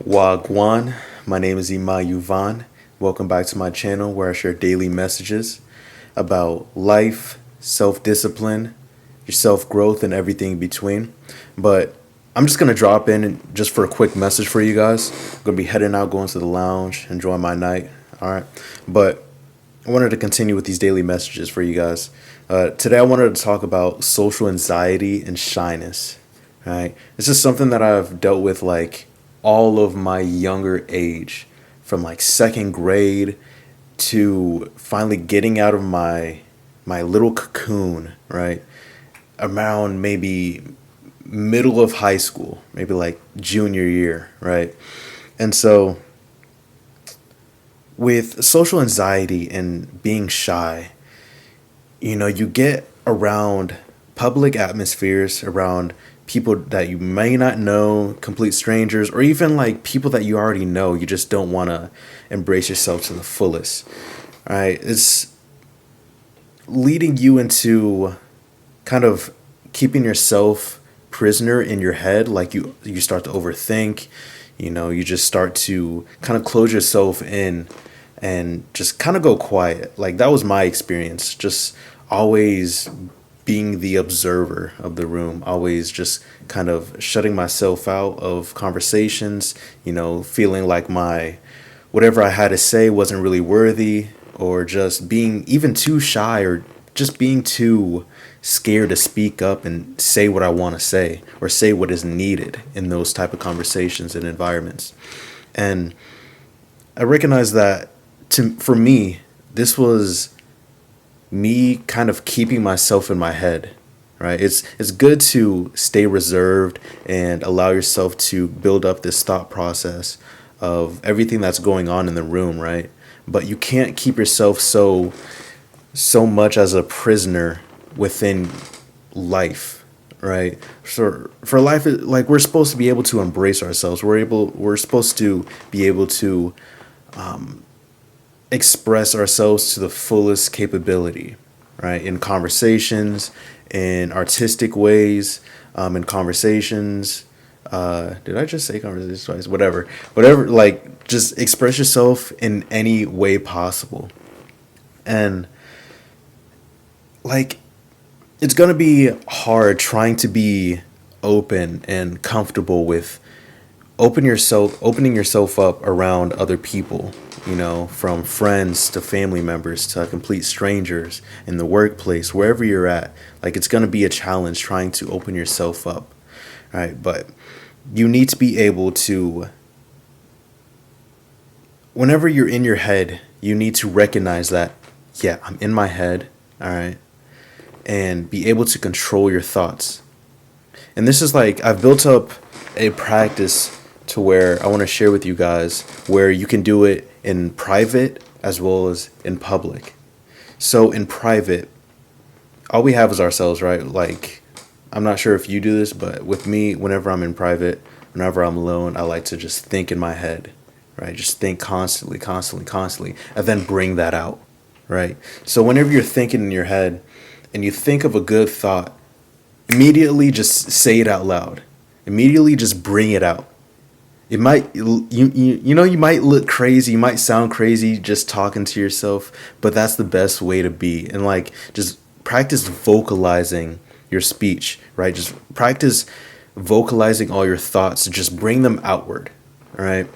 Wagwan, my name is Ema Yuvan. Welcome back to my channel where I share daily messages about life, self-discipline, your self-growth, and everything in between. But I'm just going to drop in just for a quick message for you guys. I'm going to be heading out, going to the lounge, enjoying my night. All right. But I wanted to continue with these daily messages for you guys. Today I wanted to talk about social anxiety and shyness. Right? This is something that I've dealt with like all of my younger age, from like second grade to finally getting out of my little cocoon, right? Around maybe middle of high school, maybe like junior year, right? And so with social anxiety and being shy, you get around public atmospheres, around people that you may not know, complete strangers, or even like people that you already know. You just don't want to embrace yourself to the fullest, right? It's leading you into kind of keeping yourself prisoner in your head. Like you start to overthink, you just start to kind of close yourself in and just kind of go quiet. Like that was my experience, just always being the observer of the room, always just kind of shutting myself out of conversations, feeling like my whatever I had to say wasn't really worthy, or just being even too shy, or just being too scared to speak up and say what I want to say, or say what is needed in those type of conversations and environments. And I recognize that for me, this was me kind of keeping myself in my head, right? It's good to stay reserved and allow yourself to build up this thought process of everything that's going on in the room, right? But you can't keep yourself so much as a prisoner within life, right? For life, like we're supposed to be able to embrace ourselves. We're supposed to be able to express ourselves to the fullest capability, right? In conversations, in artistic ways, in conversations. Did I just say conversations twice? Whatever. Like, just express yourself in any way possible, and like, it's gonna be hard trying to be open and comfortable with opening yourself up around other people, from friends to family members to complete strangers in the workplace, wherever you're at. Like, it's going to be a challenge trying to open yourself up, right? But you need to be able to, whenever you're in your head, you need to recognize that, yeah, I'm in my head, all right? And be able to control your thoughts. And this is like, I've built up a practice to where I want to share with you guys, where you can do it in private as well as in public. So in private, all we have is ourselves, right? Like, I'm not sure if you do this, but with me, whenever I'm in private, whenever I'm alone, I like to just think in my head, right? Just think constantly, and then bring that out, right? So whenever you're thinking in your head and you think of a good thought, immediately just say it out loud. Immediately just bring it out. It might you might look crazy, you might sound crazy just talking to yourself, but that's the best way to be. And like, just practice vocalizing your speech, right? Just practice vocalizing all your thoughts, just bring them outward, all right?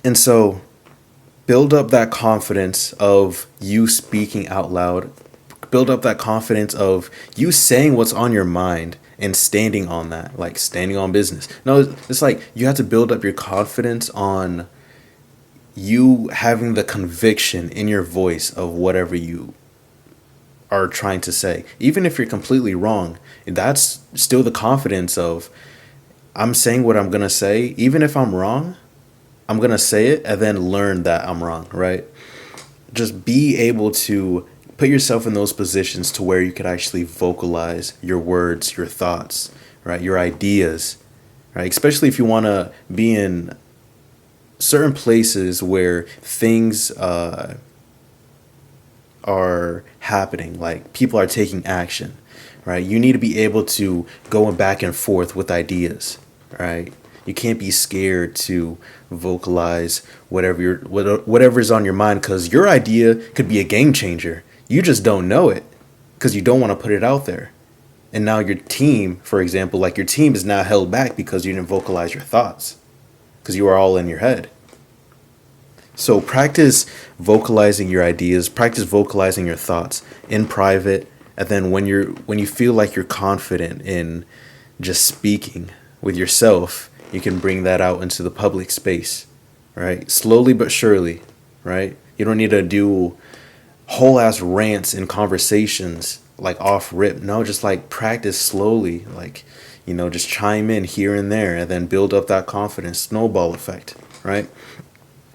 And so build up that confidence of you speaking out loud. Build up that confidence of you saying what's on your mind and standing on that, like standing on business. No, it's like you have to build up your confidence on you having the conviction in your voice of whatever you are trying to say. Even if you're completely wrong, that's still the confidence of, I'm saying what I'm going to say. Even if I'm wrong, I'm going to say it and then learn that I'm wrong, right? Just be able to put yourself in those positions to where you can actually vocalize your words, your thoughts, right? Your ideas, right? Especially if you want to be in certain places where things are happening, like people are taking action, right? You need to be able to go back and forth with ideas, right? You can't be scared to vocalize whatever's on your mind, because your idea could be a game changer. You just don't know it because you don't want to put it out there. And now your team, for example, like your team is now held back because you didn't vocalize your thoughts because you are all in your head. So practice vocalizing your ideas, practice vocalizing your thoughts in private, and then when you feel like you're confident in just speaking with yourself, you can bring that out into the public space, right? Slowly but surely, right? You don't need to do whole ass rants and conversations like off rip. No, just like practice slowly, like, just chime in here and there and then build up that confidence, snowball effect, right?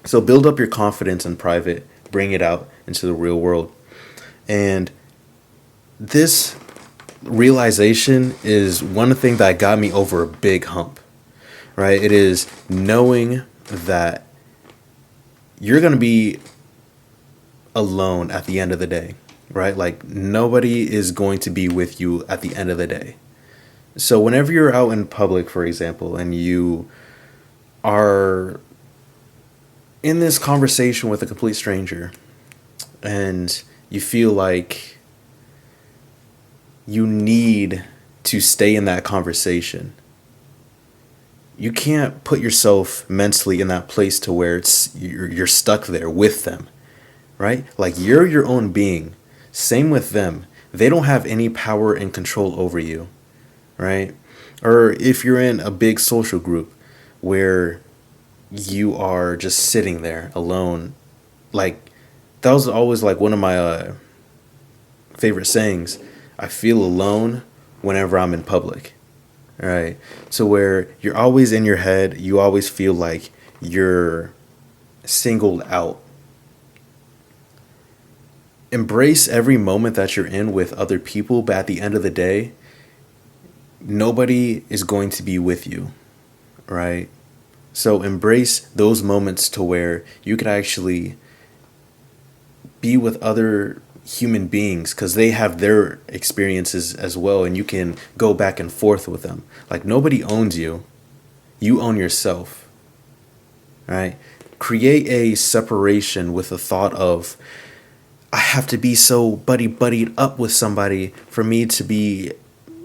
So build up your confidence in private, bring it out into the real world. And this realization is one thing that got me over a big hump, right? It is knowing that you're going to be alone at the end of the day, right? Like nobody is going to be with you at the end of the day. So whenever you're out in public, for example, and you are in this conversation with a complete stranger and you feel like you need to stay in that conversation, you can't put yourself mentally in that place to where you're stuck there with them, right? Like you're your own being. Same with them. They don't have any power and control over you, right? Or if you're in a big social group where you are just sitting there alone, like that was always like one of my favorite sayings. I feel alone whenever I'm in public, right? So where you're always in your head, you always feel like you're singled out. Embrace every moment that you're in with other people, but at the end of the day, nobody is going to be with you, right? So embrace those moments to where you could actually be with other human beings because they have their experiences as well, and you can go back and forth with them. Like nobody owns you. You own yourself, right? Create a separation with the thought of, I have to be so buddied up with somebody for me to be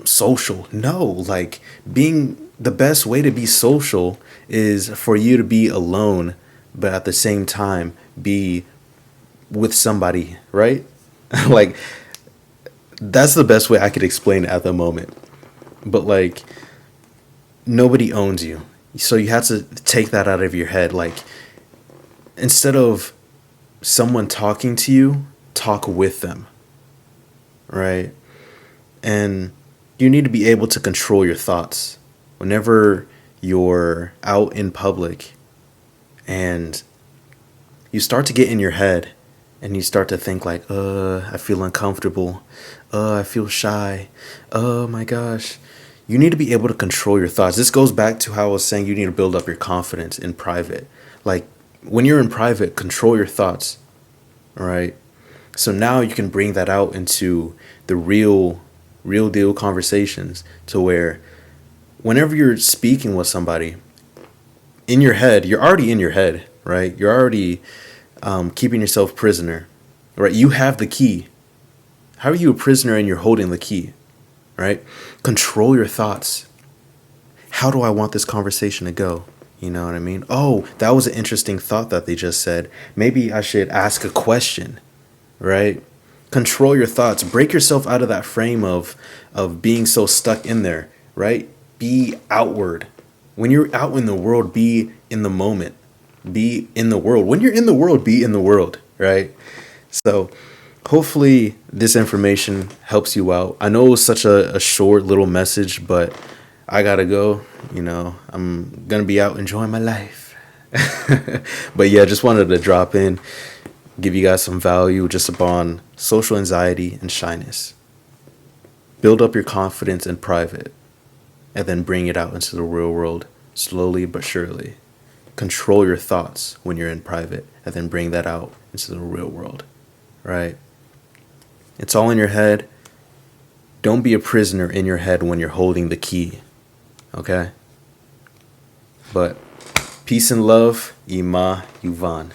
social. No, like being the best way to be social is for you to be alone, but at the same time be with somebody, right? Like that's the best way I could explain it at the moment. But like nobody owns you. So you have to take that out of your head. Like instead of someone talking to you, talk with them, right? And you need to be able to control your thoughts whenever you're out in public and you start to get in your head and you start to think like, I feel uncomfortable. I feel shy. Oh my gosh. You need to be able to control your thoughts. This goes back to how I was saying you need to build up your confidence in private. Like when you're in private, control your thoughts, all right? So now you can bring that out into the real deal conversations to where whenever you're speaking with somebody in your head, you're already in your head, right? You're already keeping yourself prisoner, right? You have the key. How are you a prisoner and you're holding the key, right? Control your thoughts. How do I want this conversation to go? You know what I mean? Oh, that was an interesting thought that they just said. Maybe I should ask a question, right? Control your thoughts. Break yourself out of that frame of being so stuck in there, right? Be outward. When you're out in the world, be in the moment. Be in the world. When you're in the world, be in the world, right? So hopefully this information helps you out. I know it was such a short little message, but I gotta go. I'm gonna be out enjoying my life. But yeah, just wanted to drop in, give you guys some value just upon social anxiety and shyness. Build up your confidence in private and then bring it out into the real world slowly but surely. Control your thoughts when you're in private and then bring that out into the real world, right? It's all in your head. Don't be a prisoner in your head when you're holding the key, okay? But peace and love, Ema Yuvan.